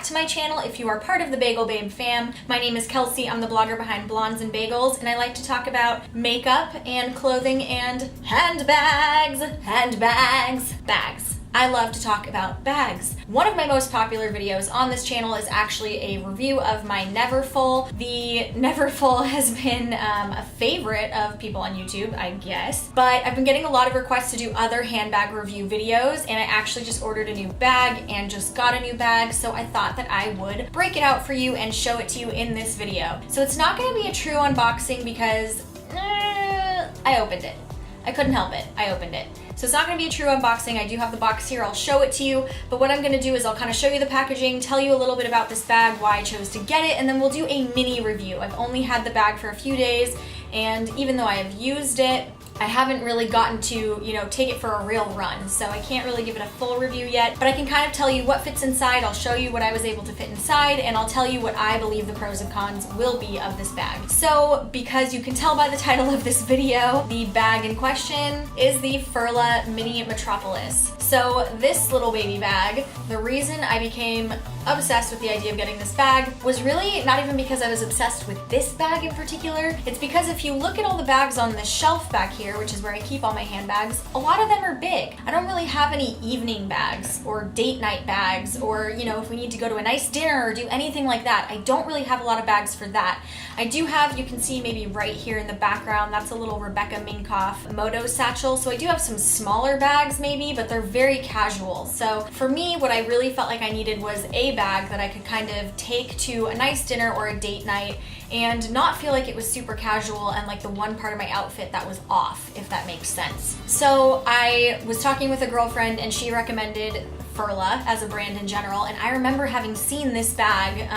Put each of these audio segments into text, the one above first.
back to my channel if you are part of the Bagel Babe fam. My name is Kelsey, I'm the blogger behind Blondes and Bagels, and I like to talk about makeup and clothing and handbags. Bags. I love to talk about bags. One of my most popular videos on this channel is actually a review of my Neverfull. The Neverfull has been a favorite of people on YouTube, I guess, but I've been getting a lot of requests to do other handbag review videos, and I actually just ordered a new bag and just got a new bag, so I thought that I would break it out for you and show it to you in this video. So it's not going to be a true unboxing because I opened it. I couldn't help it. I opened it. So it's not going to be a true unboxing. I do have the box here. I'll show it to you. But what I'm going to do is I'll kind of show you the packaging, tell you a little bit about this bag, why I chose to get it, and then we'll do a mini review. I've only had the bag for a few days, and even though I have used it, I haven't really gotten to, take it for a real run, so I can't really give it a full review yet, but I can kind of tell you what fits inside. I'll show you what I was able to fit inside, and I'll tell you what I believe the pros and cons will be of this bag. So, because you can tell by the title of this video, the bag in question is the Furla Mini Metropolis. So this little baby bag, the reason I became obsessed with the idea of getting this bag was really not even because I was obsessed with this bag in particular. It's because if you look at all the bags on the shelf back here, which is where I keep all my handbags, a lot of them are big. I don't really have any evening bags or date night bags, or if we need to go to a nice dinner or do anything like that. I don't really have a lot of bags for that. I do have, you can see maybe right here in the background, that's a little Rebecca Minkoff Moto satchel. So I do have some smaller bags maybe, but they're very casual. So for me, what I really felt like I needed was a bag that I could kind of take to a nice dinner or a date night and not feel like it was super casual and like the one part of my outfit that was off, if that makes sense. So I was talking with a girlfriend and she recommended Furla as a brand in general, and I remember having seen this bag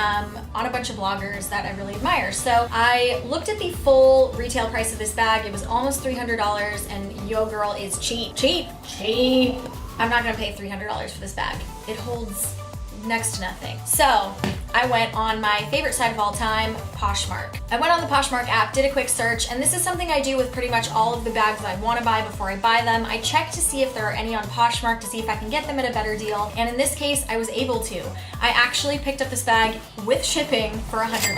on a bunch of bloggers that I really admire. So I looked at the full retail price of this bag. It was almost $300, and yo girl is cheap. I'm not gonna pay $300 for this bag. It holds next to nothing. So I went on my favorite site of all time, Poshmark. I went on the Poshmark app, did a quick search, and this is something I do with pretty much all of the bags that I want to buy before I buy them. I check to see if there are any on Poshmark to see if I can get them at a better deal, and in this case, I was able to. I actually picked up this bag with shipping for $100.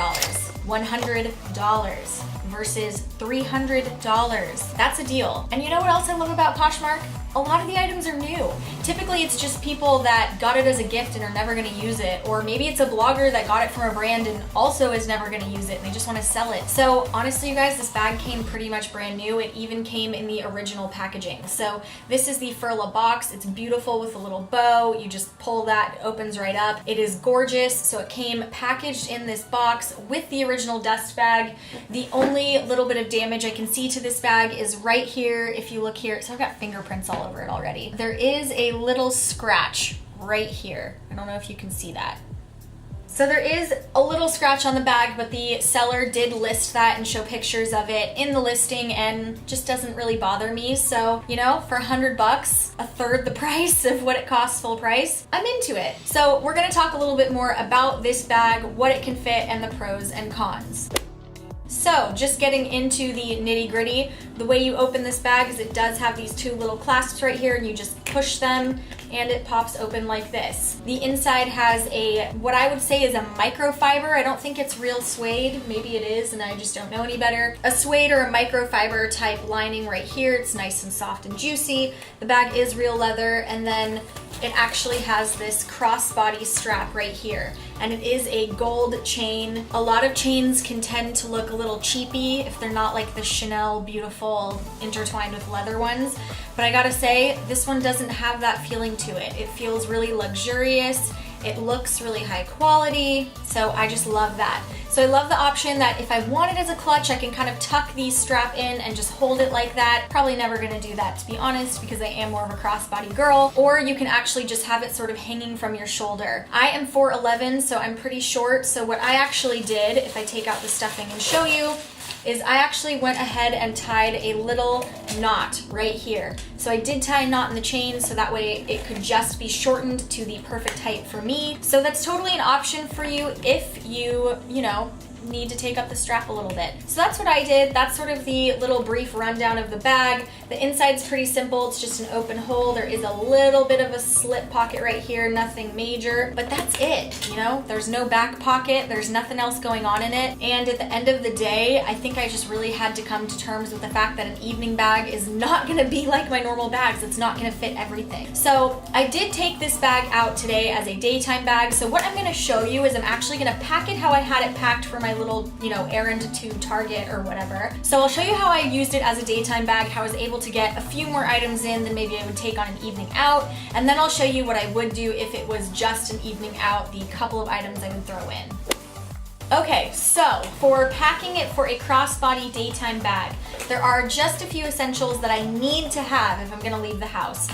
$100 versus $300. That's a deal. And you know what else I love about Poshmark? A lot of the items are new. Typically it's just people that got it as a gift and are never gonna use it, or maybe it's a blogger that got it from a brand and also is never gonna use it and they just wanna sell it. So honestly, you guys, this bag came pretty much brand new. It even came in the original packaging. So this is the Furla box. It's beautiful with a little bow. You just pull that, it opens right up. It is gorgeous. So it came packaged in this box with the original dust bag. The only little bit of damage I can see to this bag is right here. If you look here, so I've got fingerprints all over it already. There is a little scratch right here. I don't know if you can see that. So there is a little scratch on the bag, but the seller did list that and show pictures of it in the listing, and just doesn't really bother me. So, for $100, a third the price of what it costs full price, I'm into it. So we're gonna talk a little bit more about this bag, what it can fit, and the pros and cons. So just getting into the nitty gritty, the way you open this bag is it does have these two little clasps right here, and you just push them and it pops open like this. The inside has what I would say is a microfiber. I don't think it's real suede. Maybe it is and I just don't know any better. A suede or a microfiber type lining right here. It's nice and soft and juicy. The bag is real leather, and then it actually has this crossbody strap right here, and it is a gold chain. A lot of chains can tend to look a little cheapy if they're not like the Chanel beautiful intertwined with leather ones, but I gotta say, this one doesn't have that feeling to it. It feels really luxurious. It looks really high quality, so I just love that. So I love the option that if I want it as a clutch, I can kind of tuck the strap in and just hold it like that. Probably never gonna do that, to be honest, because I am more of a crossbody girl. Or you can actually just have it sort of hanging from your shoulder. I am 4'11", so I'm pretty short. So what I actually did, if I take out the stuffing and show you, is I actually went ahead and tied a little knot right here. So I did tie a knot in the chain so that way it could just be shortened to the perfect height for me. So that's totally an option for you if you need to take up the strap a little bit. So that's what I did. That's sort of the little brief rundown of the bag. The inside's pretty simple. It's just an open hole. There is a little bit of a slip pocket right here, nothing major, but that's it, you know? There's no back pocket. There's nothing else going on in it. And at the end of the day, I think I just really had to come to terms with the fact that an evening bag is not gonna be like my normal bags. It's not gonna fit everything. So I did take this bag out today as a daytime bag. So what I'm gonna show you is I'm actually gonna pack it how I had it packed for my little, you know, errand to Target or whatever. So I'll show you how I used it as a daytime bag, how I was able to get a few more items in than maybe I would take on an evening out. And then I'll show you what I would do if it was just an evening out, the couple of items I would throw in. Okay, so for packing it for a crossbody daytime bag, there are just a few essentials that I need to have if I'm gonna leave the house.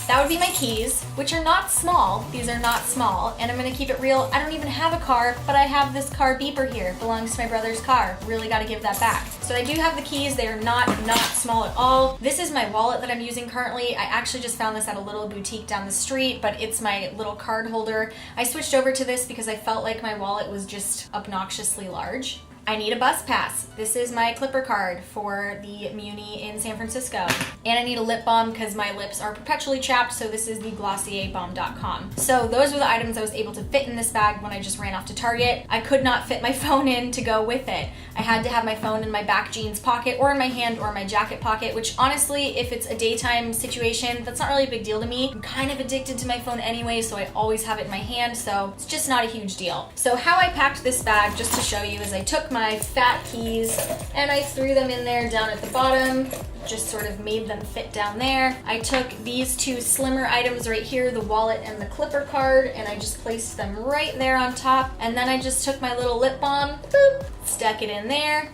That would be my keys, which are not small. These are not small, and I'm gonna keep it real. I don't even have a car, but I have this car beeper here. It belongs to my brother's car. Really gotta give that back. So I do have the keys. They are not small at all. This is my wallet that I'm using currently. I actually just found this at a little boutique down the street, but it's my little card holder. I switched over to this because I felt like my wallet was just obnoxiously large. I need a bus pass. This is my Clipper card for the Muni in San Francisco. And I need a lip balm because my lips are perpetually chapped, so this is the GlossierBalm.com. So those were the items I was able to fit in this bag when I just ran off to Target. I could not fit my phone in to go with it. I had to have my phone in my back jeans pocket or in my hand or my jacket pocket, which honestly, if it's a daytime situation, that's not really a big deal to me. I'm kind of addicted to my phone anyway, so I always have it in my hand, so it's just not a huge deal. So how I packed this bag, just to show you, is I took my fat keys and I threw them in there down at the bottom, just sort of made them fit down there. I took these two slimmer items right here, the wallet and the Clipper card, and I just placed them right there on top. And then I just took my little lip balm, boop, stuck it in there,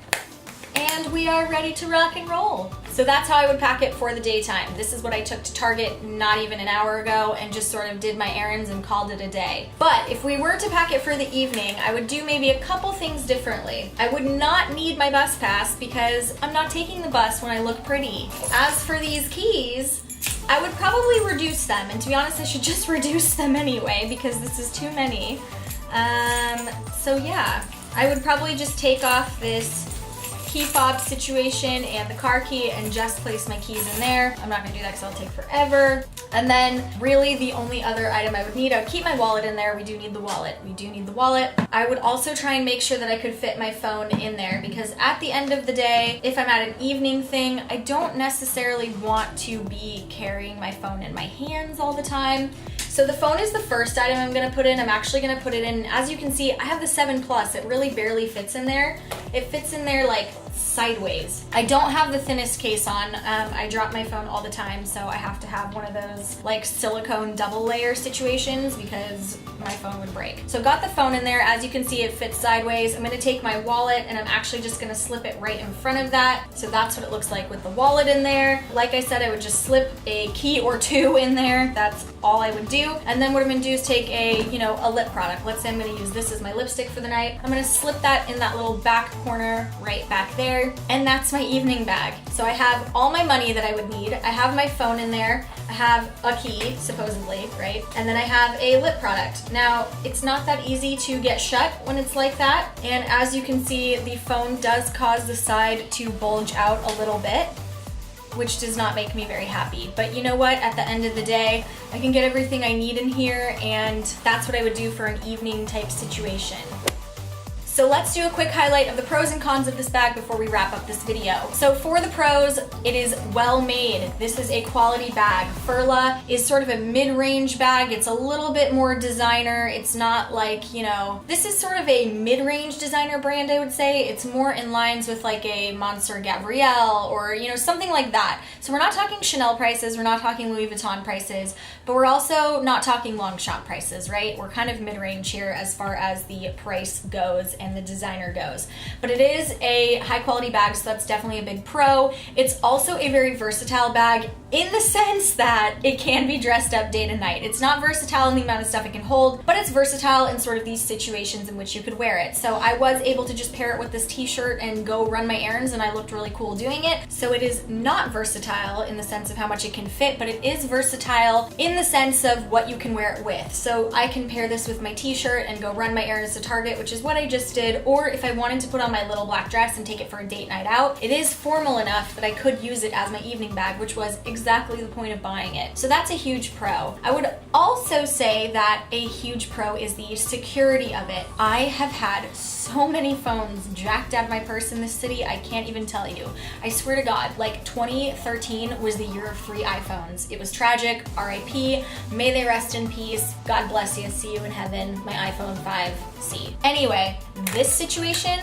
and we are ready to rock and roll. So that's how I would pack it for the daytime. This is what I took to Target not even an hour ago and just sort of did my errands and called it a day. But if we were to pack it for the evening, I would do maybe a couple things differently. I would not need my bus pass because I'm not taking the bus when I look pretty. As for these keys, I would probably reduce them, and to be honest, I should just reduce them anyway because this is too many. So yeah, I would probably just take off this key fob situation and the car key and just place my keys in there. I'm not gonna do that because it'll take forever. And then really the only other item I would need, I would keep my wallet in there. We do need the wallet. We do need the wallet. I would also try and make sure that I could fit my phone in there because at the end of the day, if I'm at an evening thing, I don't necessarily want to be carrying my phone in my hands all the time. So the phone is the first item I'm gonna put in. I'm actually gonna put it in, as you can see, I have the 7 Plus. It really barely fits in there. It fits in there like sideways. I don't have the thinnest case on. I drop my phone all the time, so I have to have one of those like silicone double layer situations because my phone would break. So got the phone in there. As you can see, it fits sideways. I'm gonna take my wallet and I'm actually just gonna slip it right in front of that. So that's what it looks like with the wallet in there. Like I said, I would just slip a key or two in there. That's all I would do. And then what I'm gonna do is take a lip product. Let's say I'm gonna use this as my lipstick for the night. I'm gonna slip that in that little back corner right back there. And that's my evening bag. So I have all my money that I would need. I have my phone in there. I have a key, supposedly, right? And then I have a lip product. Now, it's not that easy to get shut when it's like that. And as you can see, the phone does cause the side to bulge out a little bit, which does not make me very happy. But you know what? At the end of the day, I can get everything I need in here, and that's what I would do for an evening type situation. So let's do a quick highlight of the pros and cons of this bag before we wrap up this video. So for the pros, it is well made. This is a quality bag. Furla is sort of a mid-range bag. It's a little bit more designer. It's not like, this is sort of a mid-range designer brand, I would say. It's more in lines with like a Monsieur Gabrielle or, something like that. So we're not talking Chanel prices, we're not talking Louis Vuitton prices, but we're also not talking long shop prices, right? We're kind of mid-range here as far as the price goes and the designer goes. But it is a high quality bag, so that's definitely a big pro. It's also a very versatile bag in the sense that it can be dressed up day to night. It's not versatile in the amount of stuff it can hold, but it's versatile in sort of these situations in which you could wear it. So I was able to just pair it with this t-shirt and go run my errands, and I looked really cool doing it. So it is not versatile in the sense of how much it can fit, but it is versatile in the sense of what you can wear it with. So I can pair this with my t-shirt and go run my errands to Target, which is what I just thrifted, or if I wanted to put on my little black dress and take it for a date night out, it is formal enough that I could use it as my evening bag, which was exactly the point of buying it. So that's a huge pro. I would also say that a huge pro is the security of it. I have had so many phones jacked out of my purse in this city, I can't even tell you. I swear to God, like 2013 was the year of free iPhones. It was tragic, RIP, may they rest in peace, God bless you, see you in heaven, my iPhone 5C. Anyway, this situation,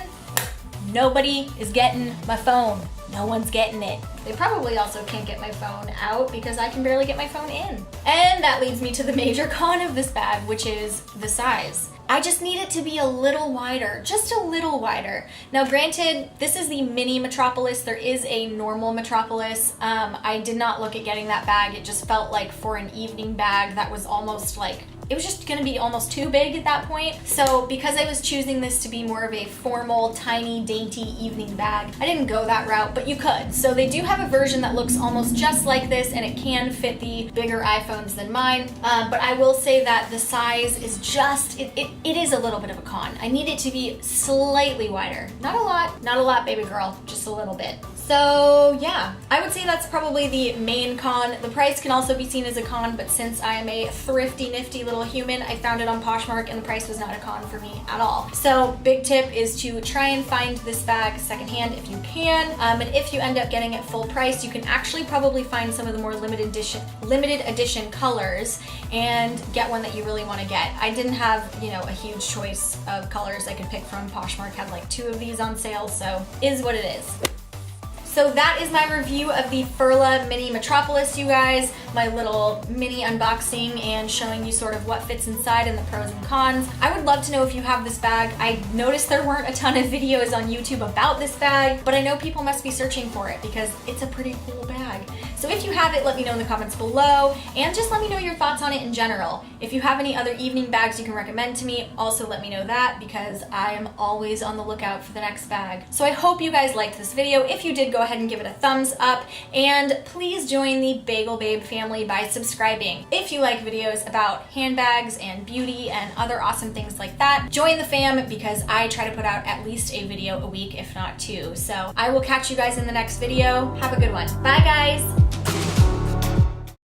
nobody is getting my phone. No one's getting it. They probably also can't get my phone out because I can barely get my phone in. And that leads me to the major con of this bag, which is the size. I just need it to be a little wider, just a little wider. Now granted, this is the Mini Metropolis. There is a normal Metropolis. I did not look at getting that bag. It just felt like for an evening bag that was almost like, it was just gonna be almost too big at that point. So because I was choosing this to be more of a formal, tiny, dainty evening bag, I didn't go that route, but you could. So they do have a version that looks almost just like this, and it can fit the bigger iPhones than mine. But I will say that the size is just, it is a little bit of a con. I need it to be slightly wider. Not a lot, baby girl, just a little bit. So yeah, I would say that's probably the main con. The price can also be seen as a con, but since I am a thrifty, nifty little human, I found it on Poshmark and the price was not a con for me at all. So big tip is to try and find this bag secondhand if you can. And if you end up getting it full price, you can actually probably find some of the more limited edition colors and get one that you really want to get. I didn't have, you know, a huge choice of colors I could pick from. Poshmark had like 2 of these on sale, so is what it is. So that is my review of the Furla Mini Metropolis, you guys. My little mini unboxing and showing you sort of what fits inside and the pros and cons. I would love to know if you have this bag. I noticed there weren't a ton of videos on YouTube about this bag, but I know people must be searching for it because it's a pretty cool bag. So if you have it, let me know in the comments below, and just let me know your thoughts on it in general. If you have any other evening bags you can recommend to me, also let me know that, because I am always on the lookout for the next bag. So I hope you guys liked this video. If you did, go ahead and give it a thumbs up, and please join the Bagel Babe family by subscribing. If you like videos about handbags and beauty and other awesome things like that, join the fam, because I try to put out at least a video a week, if not 2. So I will catch you guys in the next video. Have a good one. Bye guys!